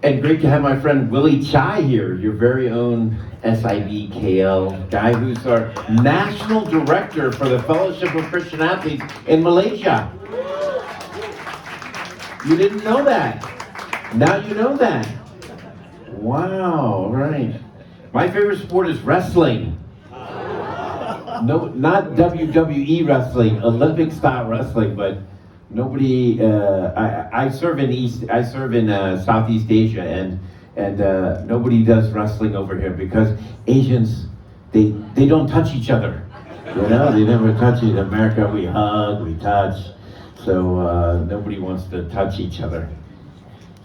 And great to have my friend Willie Chai here, your very own SIDKL guy who's our National Director for the Fellowship of Christian Athletes in Malaysia. You didn't know that. Now you know that. Wow, right. My favorite sport is wrestling. No, not WWE wrestling, Olympic style wrestling, but nobody. I serve in Southeast Asia, and nobody does wrestling over here because Asians they don't touch each other. You know, they never touch it. In America, we hug, we touch. So nobody wants to touch each other.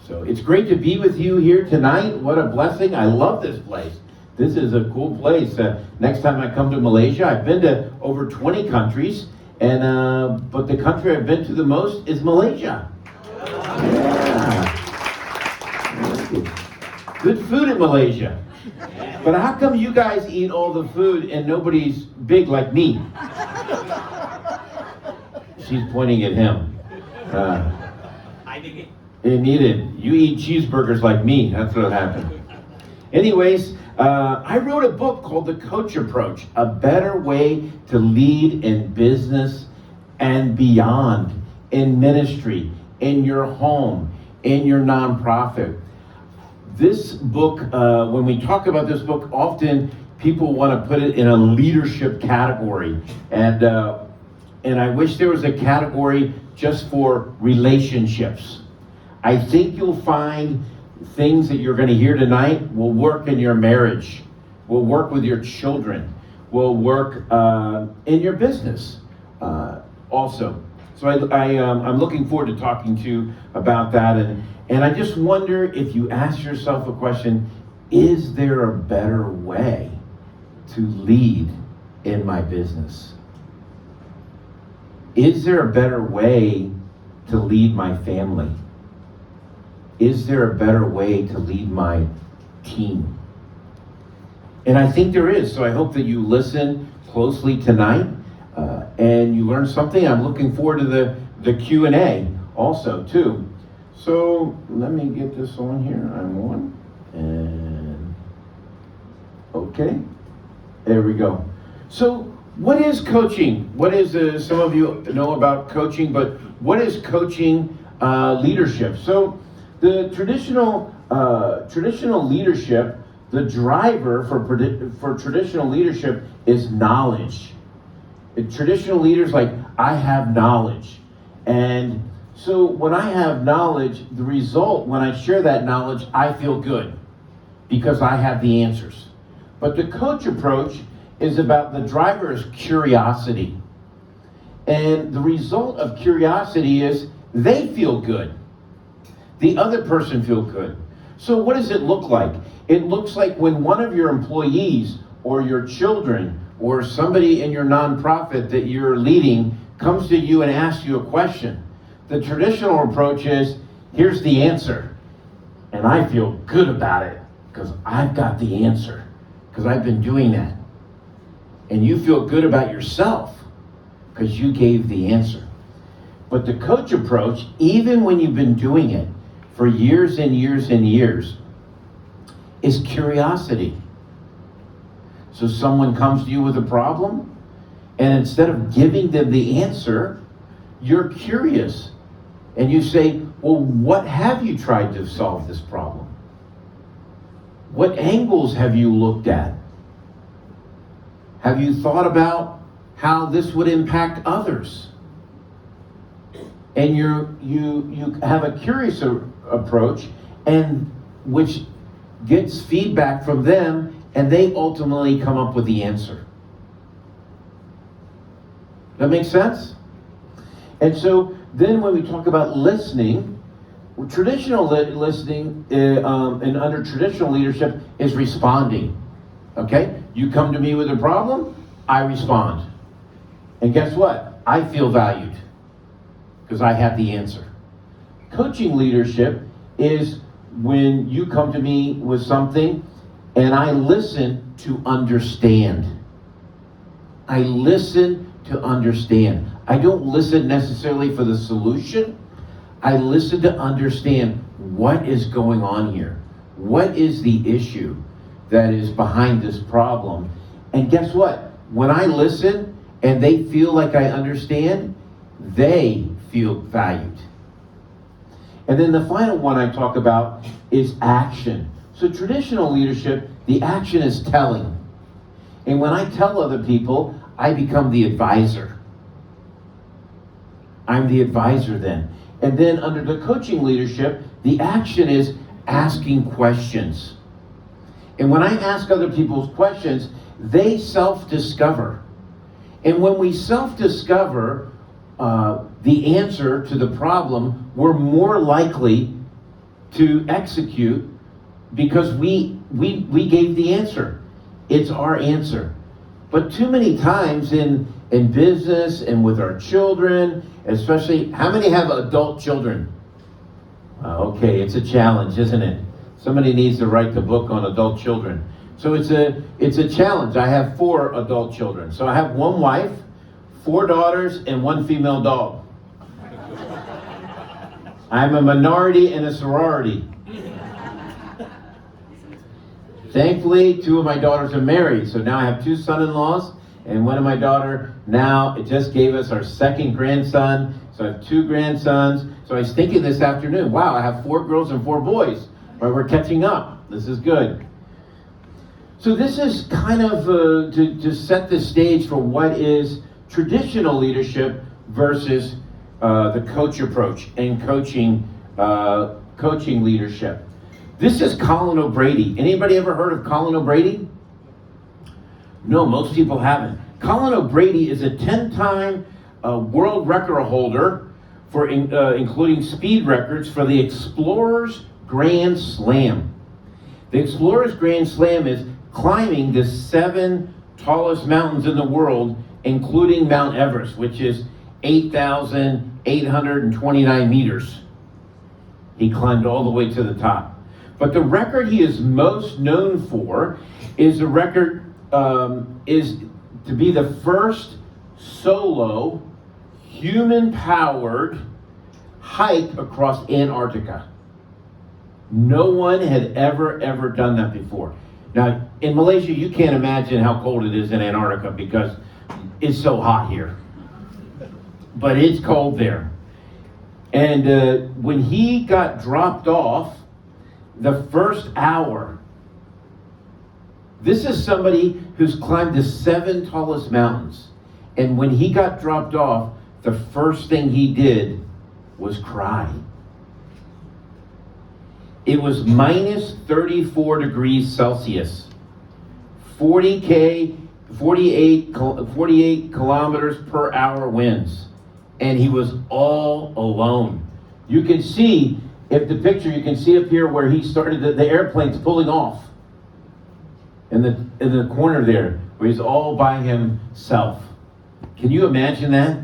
So it's great to be with you here tonight. What a blessing! I love this place. This is a cool place. Next time I come to Malaysia, I've been to over 20 countries, and but the country I've been to the most is Malaysia. Yeah. Good food in Malaysia. But how come you guys eat all the food and nobody's big like me? She's pointing at him. I dig it. You eat cheeseburgers like me. That's what happened. Anyways, I wrote a book called The Coach Approach, A Better Way to Lead in Business and Beyond, in ministry, in your home, in your nonprofit. This book, when we talk about this book, often people want to put it in a leadership category. And I wish there was a category just for relationships. I think you'll find things that you're going to hear tonight will work in your marriage, will work with your children, will work in your business also. So I'm looking forward to talking to you about that. And I just wonder if you ask yourself a question, is there a better way to lead in my business? Is there a better way to lead my family? Is there a better way to lead my team? And I think there is, so I hope that you listen closely tonight and you learn something. I'm looking forward to the Q&A also, too. So let me get this on here. I'm on. And okay, there we go. So what is coaching? What is, some of you know about coaching, but what is coaching leadership? So the traditional leadership, the driver for traditional leadership is knowledge. Traditional leaders like, I have knowledge. And so when I have knowledge, the result, when I share that knowledge, I feel good because I have the answers. But the coach approach is about the driver's curiosity. And the result of curiosity is they feel good. The other person feels good. So what does it look like? It looks like when one of your employees or your children or somebody in your nonprofit that you're leading comes to you and asks you a question. The traditional approach is, here's the answer. And I feel good about it because I've got the answer because I've been doing that. And you feel good about yourself because you gave the answer. But the coach approach, even when you've been doing it for years and years and years, is curiosity. So someone comes to you with a problem, and instead of giving them the answer, you're curious. And you say, well, what have you tried to solve this problem? What angles have you looked at? Have you thought about how this would impact others? And you have a curious approach, and which gets feedback from them, and they ultimately come up with the answer. That makes sense? And so then when we talk about listening, traditional listening and under traditional leadership is responding. Okay? You come to me with a problem, I respond. And guess what? I feel valued because I have the answer. Coaching leadership is when you come to me with something and I listen to understand. I listen to understand. I don't listen necessarily for the solution. I listen to understand what is going on here? What is the issue that is behind this problem? And guess what? When I listen and they feel like I understand, they feel valued. And then the final one I talk about is action. So traditional leadership, the action is telling. And when I tell other people, I become the advisor. I'm the advisor then. And then under the coaching leadership, the action is asking questions. And when I ask other people's questions, they self-discover. And when we self-discover the answer to the problem, we're more likely to execute because we gave the answer. It's our answer. But too many times in business and with our children, especially, how many have adult children? Okay, it's a challenge, isn't it? Somebody needs to write the book on adult children. So it's a challenge. I have 4 adult children. So I have 1 wife, 4 daughters, and 1 female dog. I'm a minority in a sorority. Thankfully, 2 of my daughters are married, so now I have 2 son-in-laws, and one of my daughter now, it just gave us our 2nd grandson, so I have 2 grandsons. So I was thinking this afternoon, wow, I have 4 girls and 4 boys, but we're catching up. This is good. So this is kind of to set the stage for what is traditional leadership versus the coach approach and coaching leadership. This is Colin O'Brady. Anybody ever heard of Colin O'Brady? No, most people haven't. Colin O'Brady is a 10-time world record holder for including speed records for the Explorers Grand Slam. The Explorers Grand Slam is climbing the 7 tallest mountains in the world, including Mount Everest, which is 8,829 meters. He climbed all the way to the top. But the record he is most known for is the record is to be the first solo human-powered hike across Antarctica. No one had ever done that before. Now, in Malaysia, you can't imagine how cold it is in Antarctica because it's so hot here. But it's cold there. And when he got dropped off, the first hour, this is somebody who's climbed the 7 tallest mountains. And when he got dropped off, the first thing he did was cry. It was minus 34 degrees Celsius, 48 kilometers per hour winds. And he was all alone. You can see, if the picture, you can see up here where he started, the airplane's pulling off. In the corner there, where he's all by himself. Can you imagine that?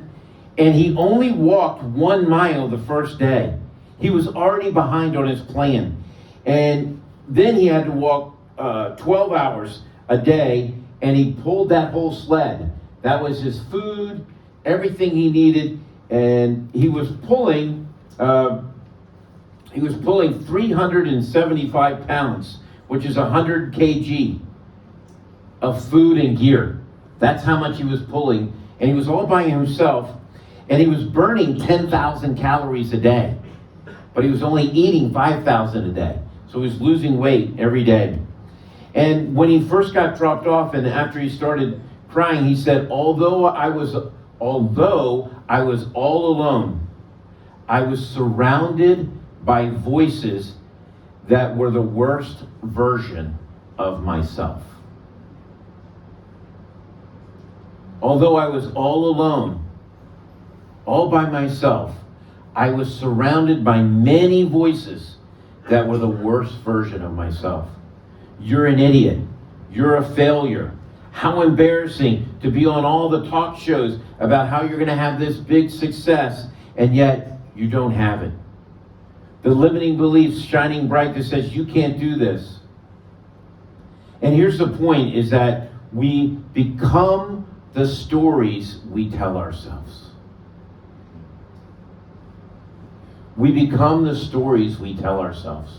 And he only walked 1 mile the first day. He was already behind on his plan. And then he had to walk 12 hours a day, and he pulled that whole sled. That was his food, everything he needed, and he was pulling 375 pounds, which is 100 kg of food and gear. That's how much he was pulling, and he was all by himself, and he was burning 10,000 calories a day, but he was only eating 5,000 a day, so he was losing weight every day. And when he first got dropped off, and after he started crying, he said, although I was all alone, I was surrounded by voices that were the worst version of myself. Although I was all alone, all by myself, I was surrounded by many voices that were the worst version of myself. You're an idiot. You're a failure. How embarrassing to be on all the talk shows about how you're going to have this big success, and yet you don't have it. The limiting beliefs shining bright that says you can't do this. And here's the point, is that we become the stories we tell ourselves. We become the stories we tell ourselves.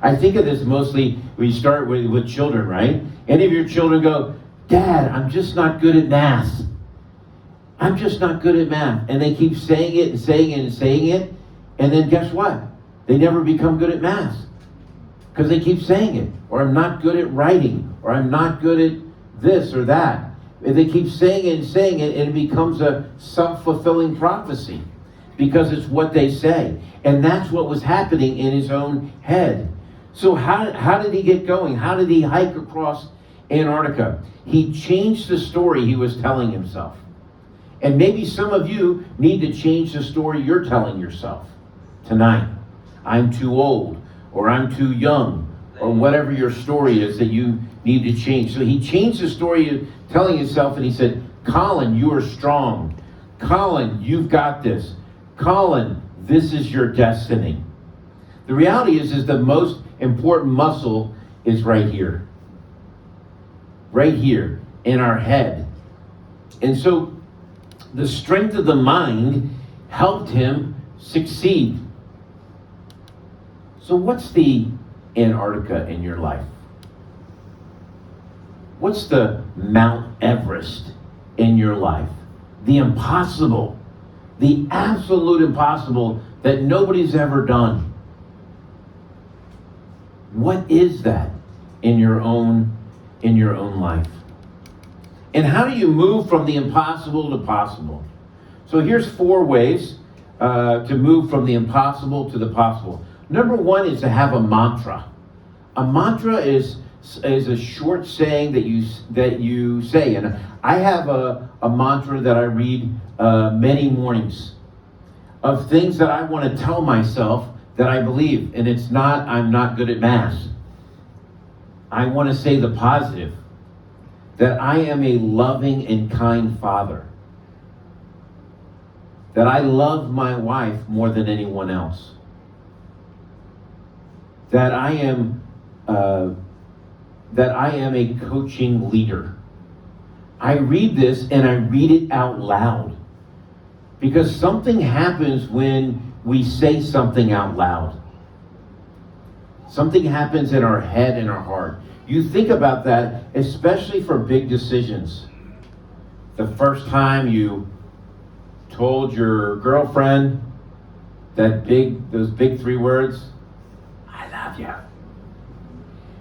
I think of this mostly, we start with children, right? Any of your children go, Dad, I'm just not good at math. I'm just not good at math. And they keep saying it and saying it and saying it. And then guess what? They never become good at math. Because they keep saying it. Or I'm not good at writing. Or I'm not good at this or that. And they keep saying it and saying it, and it becomes a self-fulfilling prophecy. Because it's what they say. And that's what was happening in his own head. So how did he get going? How did he hike across Antarctica? He changed the story he was telling himself. And maybe some of you need to change the story you're telling yourself tonight. I'm too old, or I'm too young, or whatever your story is that you need to change. So he changed the story you're telling himself, and he said, Colin, you are strong. Colin, you've got this. Colin, this is your destiny. The reality is the most important muscle is right here. Right here in our head. And so the strength of the mind helped him succeed. So what's the Antarctica in your life? What's the Mount Everest in your life? The impossible. The absolute impossible that nobody's ever done. What is that in your own life? And how do you move from the impossible to possible? So here's 4 ways to move from the impossible to the possible. Number 1 is to have a mantra. A mantra is a short saying that you say. And I have a mantra that I read many mornings of things that I want to tell myself that I believe. And it's not, I'm not good at math. I want to say the positive. That I am a loving and kind father. That I love my wife more than anyone else. That I am a coaching leader. I read this and I read it out loud. Because something happens when we say something out loud. Something happens in our head and our heart. You think about that, especially for big decisions. The first time you told your girlfriend those big 3 words, I love you.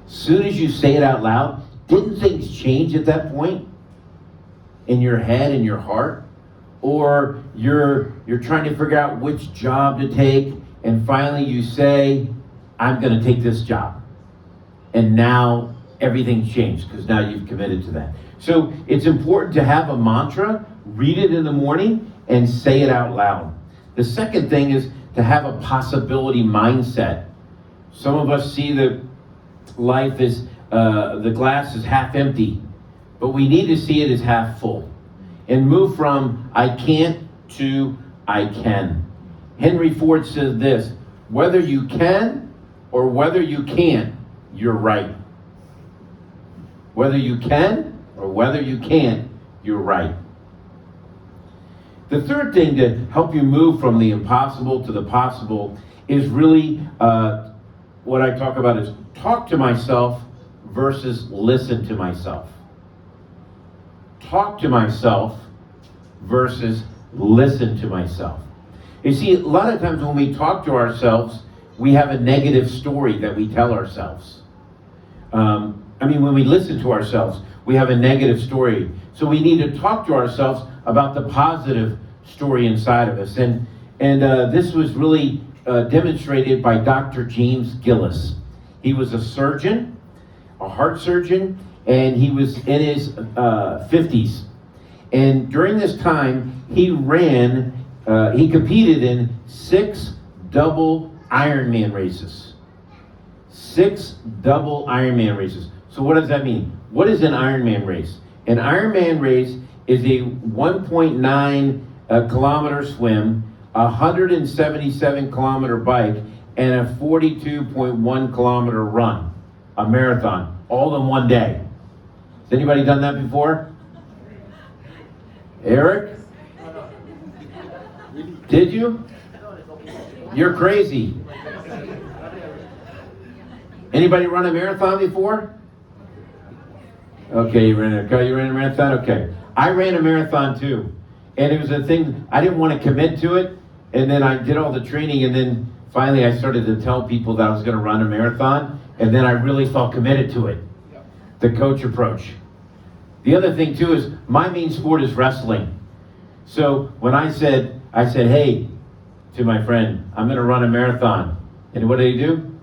Soon as you say it out loud, didn't things change at that point? In your head and your heart? Or you're trying to figure out which job to take, and finally you say, I'm going to take this job. And now everything's changed because now you've committed to that. So it's important to have a mantra, read it in the morning, and say it out loud. The second thing is to have a possibility mindset. Some of us see that life is, the glass is half empty, but we need to see it as half full. And move from I can't to I can. Henry Ford says this, whether you can or whether you can't, you're right. Whether you can or whether you can't, you're right. The third thing to help you move from the impossible to the possible is really what I talk about is talk to myself versus listen to myself. Talk to myself versus listen to myself. You see, a lot of times when we talk to ourselves, we have a negative story that we tell ourselves. When we listen to ourselves, we have a negative story. So we need to talk to ourselves about the positive story inside of us. And this was really demonstrated by Dr. James Gillis. He was a surgeon, a heart surgeon, and he was in his 50s. And during this time, he competed in 6 double Ironman races. 6 double Ironman races. So what does that mean? What is an Ironman race? An Ironman race is a 1.9 kilometer swim, a 177 kilometer bike, and a 42.1 kilometer run, a marathon, all in one day. Has anybody done that before? Eric? Did you? You're crazy. Anybody run a marathon before? Okay, you ran a marathon? Okay. I ran a marathon too. And it was a thing, I didn't want to commit to it. And then I did all the training, and then finally I started to tell people that I was going to run a marathon. And then I really felt committed to it. The coach approach. The other thing too is my main sport is wrestling. So when I said, hey, to my friend, I'm going to run a marathon. And what did he do?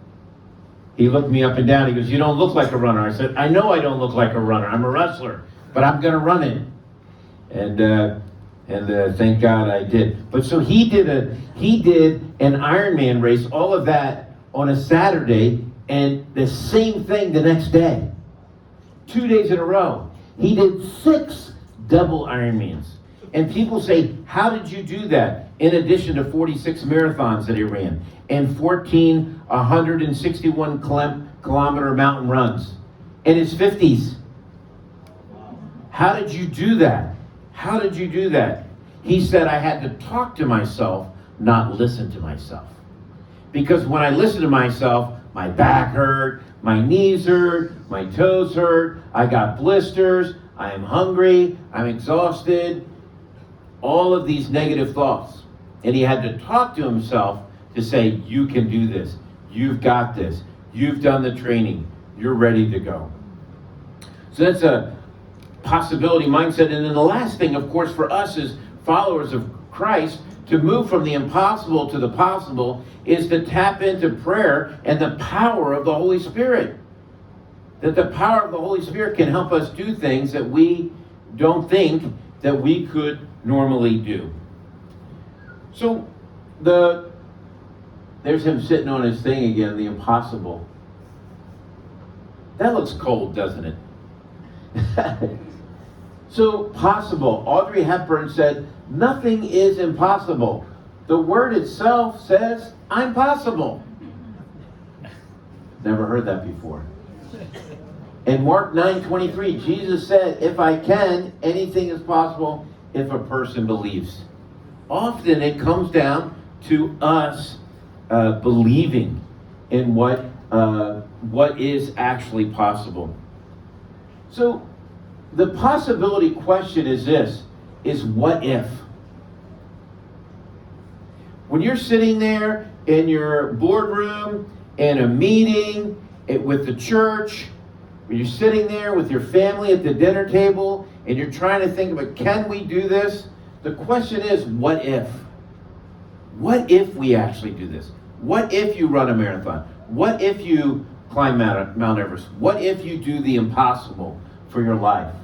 He looked me up and down. He goes, you don't look like a runner. I said, I know I don't look like a runner. I'm a wrestler, but I'm going to run it. And thank God I did. But so he did an Ironman race, all of that on a Saturday, and the same thing the next day. 2 days in a row. He did 6 double Ironmans. And people say, how did you do that? In addition to 46 marathons that he ran and 14 161 kilometer mountain runs in his 50s. How did you do that? How did you do that? He said, I had to talk to myself, not listen to myself. Because when I listen to myself, my back hurt, my knees hurt, my toes hurt, I got blisters, I am hungry, I'm exhausted, all of these negative thoughts. And he had to talk to himself to say, you can do this, you've got this, you've done the training, you're ready to go. So that's a possibility mindset. And then the last thing, of course, for us as followers of Christ, to move from the impossible to the possible is to tap into prayer and the power of the Holy Spirit. That the power of the Holy Spirit can help us do things that we don't think that we could normally do. So there's him sitting on his thing again, the impossible. That looks cold, doesn't it? So possible. Audrey Hepburn said, nothing is impossible. The word itself says, I'm possible. Never heard that before. In Mark 9:23, Jesus said, if I can, anything is possible if a person believes. Often it comes down to us believing in what is actually possible. So the possibility question is this, is what if? When you're sitting there in your boardroom, in a meeting, with the church, when you're sitting there with your family at the dinner table, and you're trying to think about, can we do this? The question is, what if? What if we actually do this? What if you run a marathon? What if you climb Mount Everest? What if you do the impossible for your life?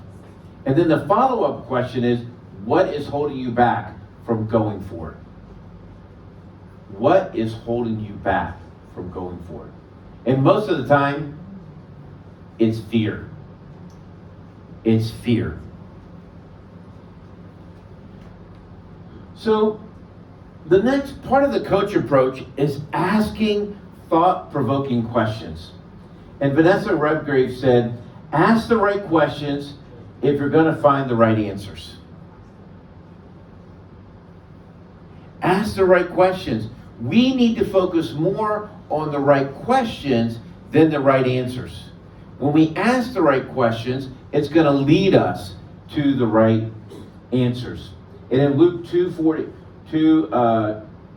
And then the follow-up question is, what is holding you back from going for it? What is holding you back from going for it? And most of the time, it's fear. It's fear. So the next part of the coach approach is asking thought-provoking questions. And Vanessa Redgrave said, ask the right questions if you're going to find the right answers. Ask the right questions. We need to focus more on the right questions than the right answers. When we ask the right questions, it's going to lead us to the right answers. And in Luke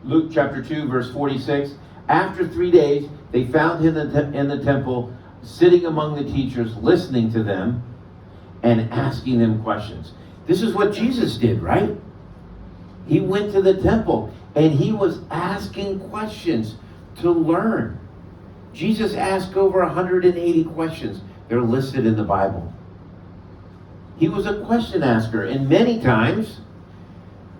Luke chapter 2, verse 46, after 3 days, they found him in the temple, sitting among the teachers, listening to them and asking them questions. This is what Jesus did, right? He went to the temple and he was asking questions to learn. Jesus asked over 180 questions. They're listed in the Bible. He was a question asker, and many times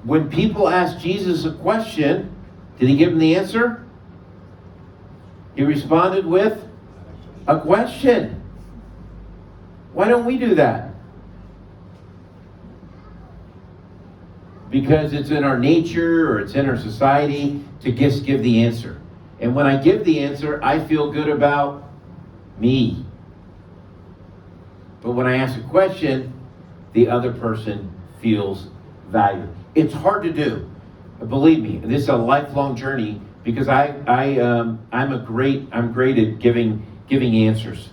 when people asked Jesus a question, did he give them the answer? He responded with a question. Why don't we do that? Because it's in our nature or it's in our society to just give the answer. And when I give the answer, I feel good about me. But when I ask a question, the other person feels valued. It's hard to do. Believe me, this is a lifelong journey because I'm great at giving answers.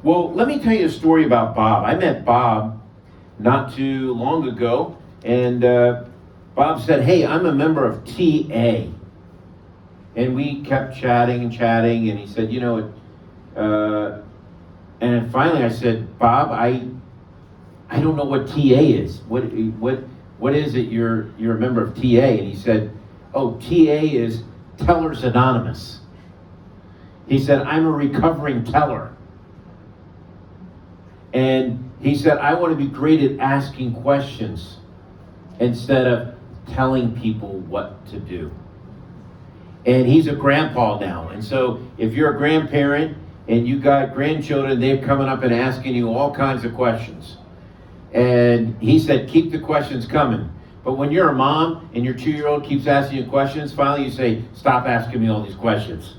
Well, let me tell you a story about Bob. I met Bob not too long ago, and Bob said, "Hey, I'm a member of TA." And we kept chatting, and he said, and then finally I said, "Bob, I don't know what TA is. What is it you're a member of TA?" And he said, "Oh, TA is Tellers Anonymous." He said, "I'm a recovering teller." And he said, "I want to be great at asking questions instead of telling people what to do." And he's a grandpa now. And so if you're a grandparent and you got grandchildren, they're coming up and asking you all kinds of questions. And he said, keep the questions coming. But when you're a mom and your 2-year-old keeps asking you questions, finally you say, stop asking me all these questions.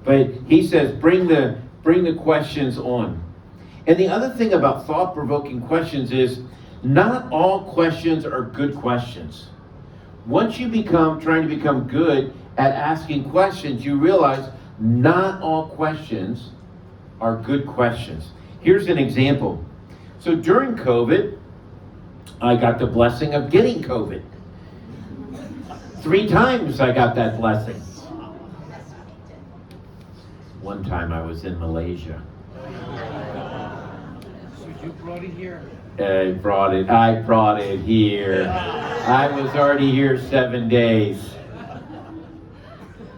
But he says, bring the questions on. And the other thing about thought-provoking questions is not all questions are good questions. Once you trying to become good at asking questions, you realize not all questions are good questions. Here's an example. So during COVID, I got the blessing of getting COVID. 3 times I got that blessing. One time I was in Malaysia. So you brought it here? I brought it here. I was already here 7 days.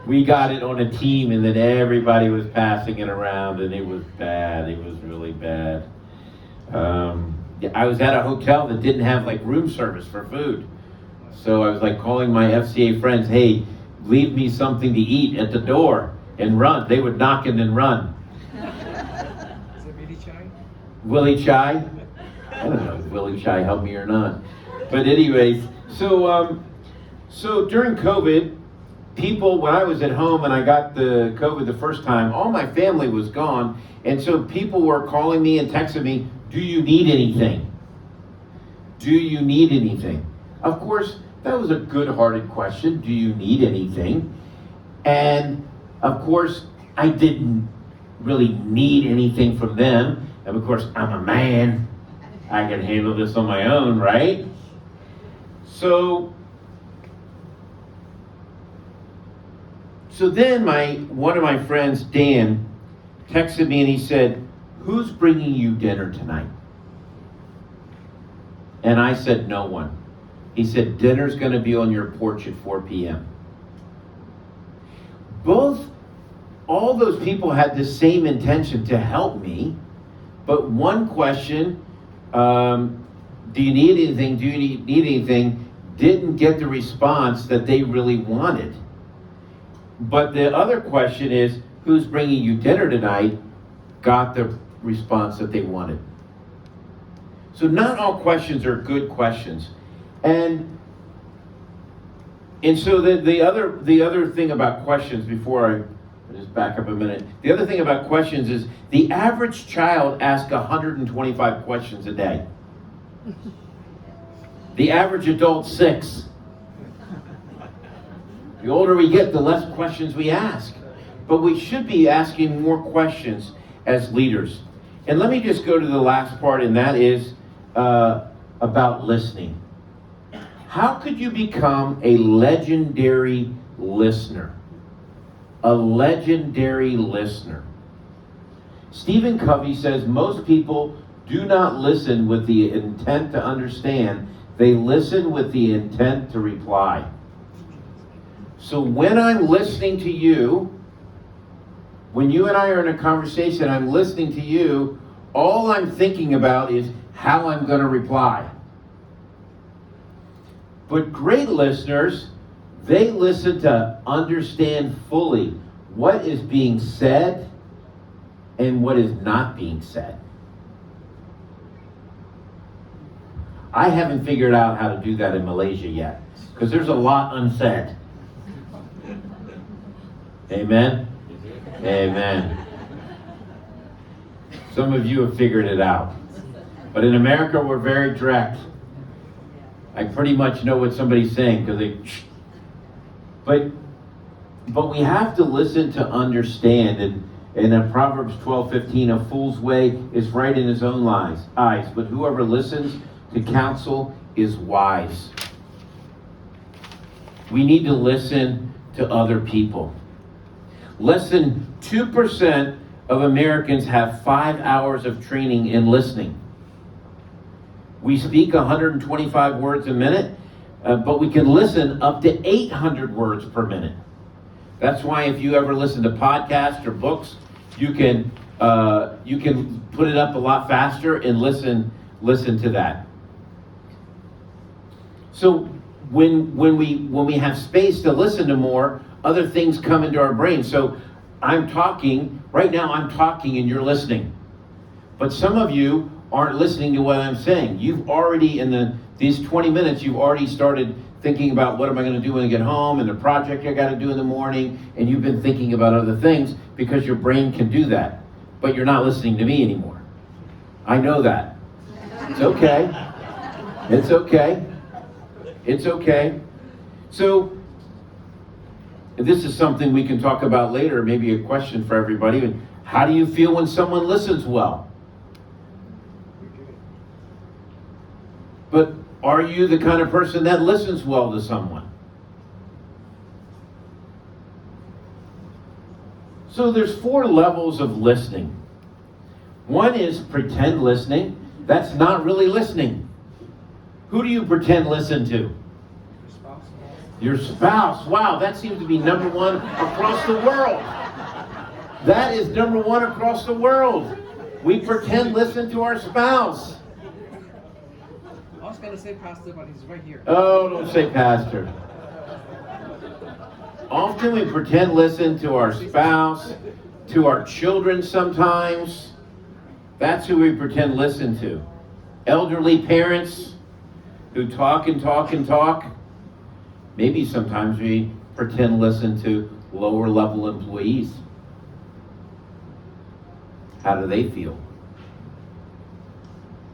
We got it on a team, and then everybody was passing it around, and it was bad. It was really bad. I was at a hotel that didn't have like room service for food. So I was like calling my FCA friends, "Hey, leave me something to eat at the door," and run. They would knock and then run. Is it Willie Chai? Willie Chai? I don't know if Willie Chai helped me or not. But anyways, so during COVID, when I was at home and I got the COVID the first time, all my family was gone. And so people were calling me and texting me, "Do you need anything? Do you need anything?" Of course, that was a good-hearted question. Do you need anything? And of course, I didn't really need anything from them. And of course, I'm a man. I can handle this on my own, right? So then one of my friends, Dan, texted me and he said, "Who's bringing you dinner tonight?" And I said, "No one." He said, "Dinner's going to be on your porch at 4 p.m. All those people had the same intention to help me, but one question, do you need anything? Do you need anything? Didn't get the response that they really wanted. But the other question is, who's bringing you dinner tonight? Got the response that they wanted. So not all questions are good questions. And so the other thing about questions, before I just back up a minute, the other thing about questions is the average child asks 125 questions a day. The average adult, 6. The older we get, the less questions we ask. But we should be asking more questions as leaders. And let me just go to the last part, and that is about listening. How could you become a legendary listener? A legendary listener. Stephen Covey says most people do not listen with the intent to understand. They listen with the intent to reply. So when I'm listening to you, when you and I are in a conversation, I'm listening to you, all I'm thinking about is how I'm going to reply. But great listeners, they listen to understand fully what is being said and what is not being said. I haven't figured out how to do that in Malaysia yet, because there's a lot unsaid. Amen? Amen. Some of you have figured it out. But in America, we're very direct. I pretty much know what somebody's saying, because but But we have to listen to understand. And in Proverbs 12:15, a fool's way is right in his own eyes, but whoever listens to counsel is wise. We need to listen to other people. Less than 2% of Americans have 5 hours of training in listening. We speak 125 words a minute, but we can listen up to 800 words per minute. That's why if you ever listen to podcasts or books, you can put it up a lot faster and listen to that. So when we have space to listen to more, other things come into our brain. So I'm talking right now. I'm talking and you're listening, but some of you aren't listening to what I'm saying. You've already these 20 minutes, you've already started thinking about what am I going to do when I get home and the project I got to do in the morning, and you've been thinking about other things because your brain can do that, but you're not listening to me anymore. I know that. It's okay. It's okay. It's okay. So this is something we can talk about later, maybe a question for everybody. How do you feel when someone listens well? But are you the kind of person that listens well to someone? So there's 4 levels of listening. One is pretend listening. That's not really listening. Who do you pretend listen to? Your spouse. Your spouse. Wow, that seems to be number 1 across the world. That is number 1 across the world. We pretend listen to our spouse. I was going to say pastor, but he's right here. Oh, don't say pastor. Often we pretend listen to our spouse, to our children sometimes. That's who we pretend listen to. Elderly parents who talk and talk and talk. Maybe sometimes we pretend listen to lower level employees. How do they feel?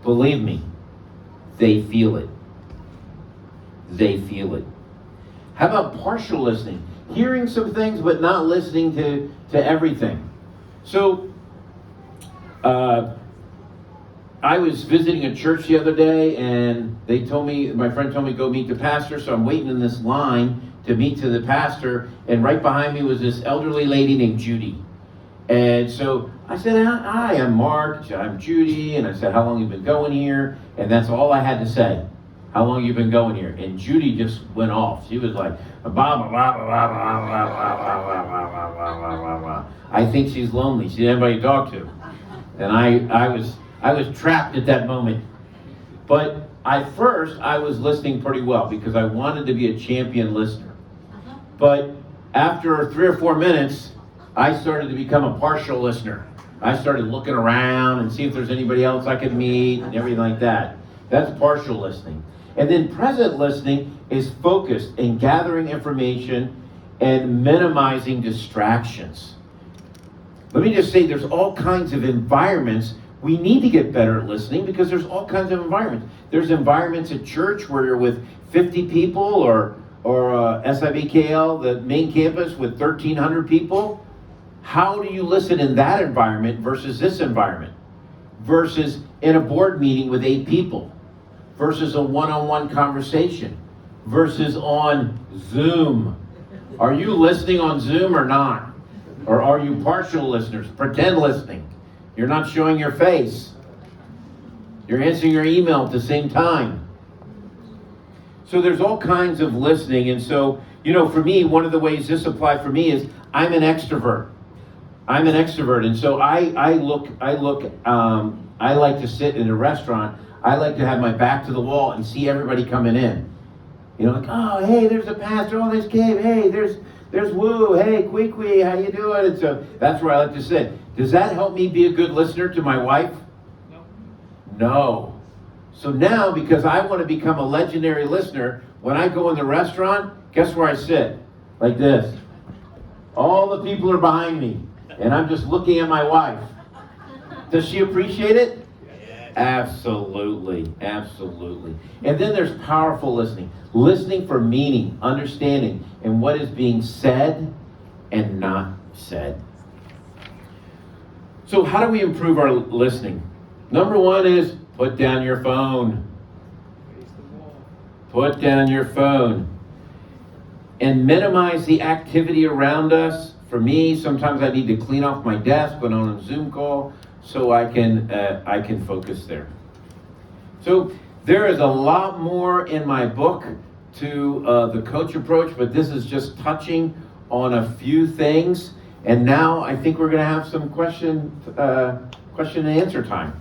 Believe me, they feel it. They feel it. How about partial listening? Hearing some things but not listening to everything. So, I was visiting a church the other day, and my friend told me go meet the pastor, so I'm waiting in this line to meet to the pastor, and right behind me was this elderly lady named Judy. And so I said, hi, I'm Mark, I'm Judy, and I said, how long have you been going here? And that's all I had to say. How long have you been going here? And Judy just went off. She was like, blah, blah, blah, blah, blah, blah, blah, blah, blah, blah, blah, blah, blah, blah. I think she's lonely. She didn't have anybody to talk to. And I was trapped at that moment. But at first, I was listening pretty well because I wanted to be a champion listener. But after 3 or 4 minutes, I started to become a partial listener. I started looking around and see if there's anybody else I could meet and everything like that. That's partial listening. And then present listening is focused in gathering information and minimizing distractions. Let me just say there's all kinds of environments. We need to get better at listening because there's all kinds of environments. There's environments at church where you're with 50 people or SIBKL, the main campus with 1,300 people. How do you listen in that environment versus this environment? Versus in a board meeting with 8 people? Versus a one-on-one conversation? Versus on Zoom? Are you listening on Zoom or not? Or are you partial listeners, pretend listening? You're not showing your face. You're answering your email at the same time. So there's all kinds of listening. And so, for me, one of the ways this applies for me is I'm an extrovert. I'm an extrovert. And so I like to sit in a restaurant. I like to have my back to the wall and see everybody coming in. Like, oh, hey, there's a pastor. Oh, there's Gabe. Hey, there's Woo. Hey, Kwee, how you doing? And so that's where I like to sit. Does that help me be a good listener to my wife? No. So now, because I want to become a legendary listener, when I go in the restaurant, guess where I sit? Like this. All the people are behind me, and I'm just looking at my wife. Does she appreciate it? Absolutely. And then there's powerful listening. Listening for meaning, understanding, and what is being said and not said. So how do we improve our listening? Number one is put down your phone. Face the wall. Put down your phone. And minimize the activity around us. For me, sometimes I need to clean off my desk when I'm on a Zoom call so I can focus there. So there is a lot more in my book to the coach approach, but this is just touching on a few things. And now I think we're going to have some question and answer time.